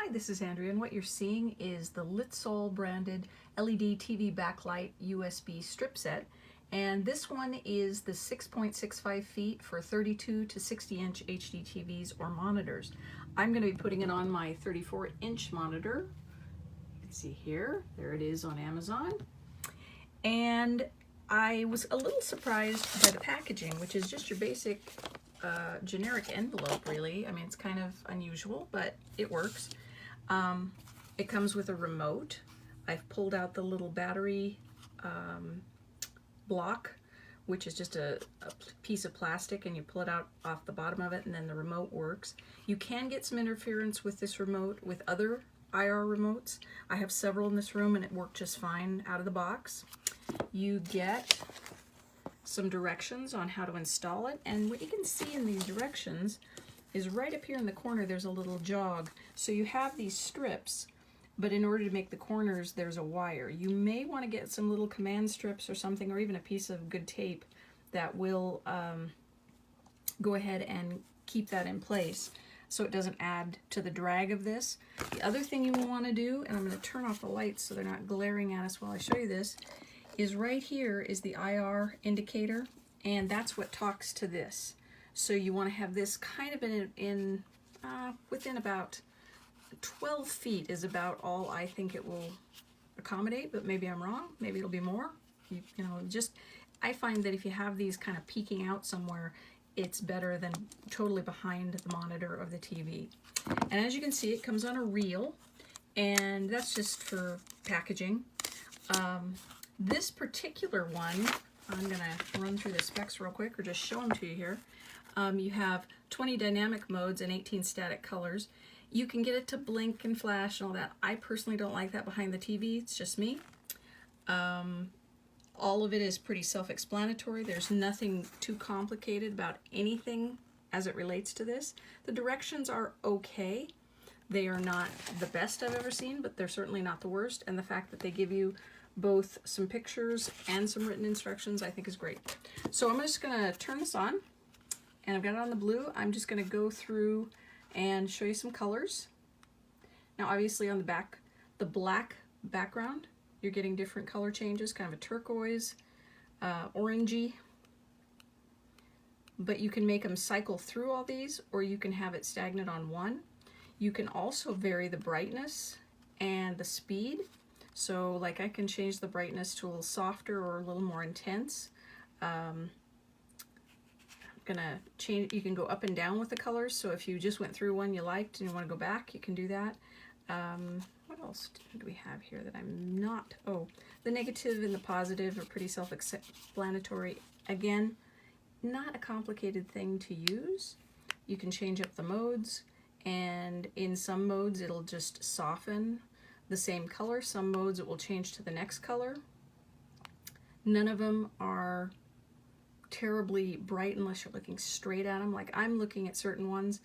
Hi, this is Andrea, and what you're seeing is the LitSoul branded LED TV backlight USB strip set. And this one is the 6.65 feet for 32 to 60 inch HD TVs or monitors. I'm going to be putting it on my 34-inch monitor. You can see here, there it is on Amazon. And I was a little surprised by the packaging, which is just your basic generic envelope, really. I mean, it's kind of unusual, but it works. It comes with a remote. I've pulled out the little battery block, which is just a piece of plastic, and you pull it out off the bottom of it, and then the remote works. You can get some interference with this remote with other IR remotes. I have several in this room, and it worked just fine out of the box. You get some directions on how to install it, and what you can see in these directions is right up here in the corner there's a little jog. So you have these strips, but in order to make the corners there's a wire. You may want to get some little command strips or something, or even a piece of good tape that will go ahead and keep that in place so it doesn't add to the drag of this. The other thing you will want to do, and I'm going to turn off the lights so they're not glaring at us while I show you this, is right here is the IR indicator, and that's what talks to this. So you want to have this kind of within about 12 feet is about all I think it will accommodate, but maybe I'm wrong. Maybe it'll be more. You know, I find that if you have these kind of peeking out somewhere, it's better than totally behind the monitor of the TV. And as you can see, it comes on a reel, and that's just for packaging. This particular one, I'm going to run through the specs real quick, or just show them to you here. You have 20 dynamic modes and 18 static colors. You can get it to blink and flash and all that. I personally don't like that behind the TV. It's just me. All of it is pretty self-explanatory. There's nothing too complicated about anything as it relates to this. The directions are okay. They are not the best I've ever seen, but they're certainly not the worst. And the fact that they give you both some pictures and some written instructions I think is great. So I'm just going to turn this on, and I've got it on the blue. I'm just going to go through and show you some colors. Now obviously on the back, the black background, you're getting different color changes, kind of a turquoise, orangey, but you can make them cycle through all these, or you can have it stagnant on one. You can also vary the brightness and the speed. So like I can change the brightness to a little softer or a little more intense. I'm gonna change, you can go up and down with the colors. So if you just went through one you liked and you want to go back, you can do that. What else do we have here that I'm not, oh, the negative and the positive are pretty self-explanatory. Again, not a complicated thing to use. You can change up the modes, and in some modes it'll just soften the same color. Some modes it will change to the next color. None of them are terribly bright unless you're looking straight at them. Like I'm looking at certain ones,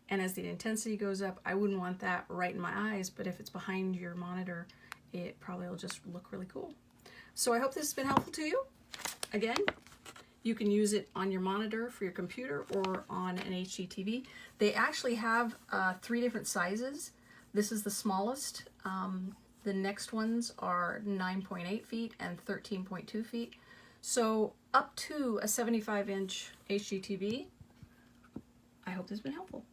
and as the intensity goes up, I wouldn't want that right in my eyes, but if it's behind your monitor, it probably will just look really cool. So I hope this has been helpful to you. Again, you can use it on your monitor for your computer or on an HD TV. They actually have 3 different sizes. This is the smallest. The next ones are 9.8 feet and 13.2 feet. So up to a 75-inch HD TV. I hope this has been helpful.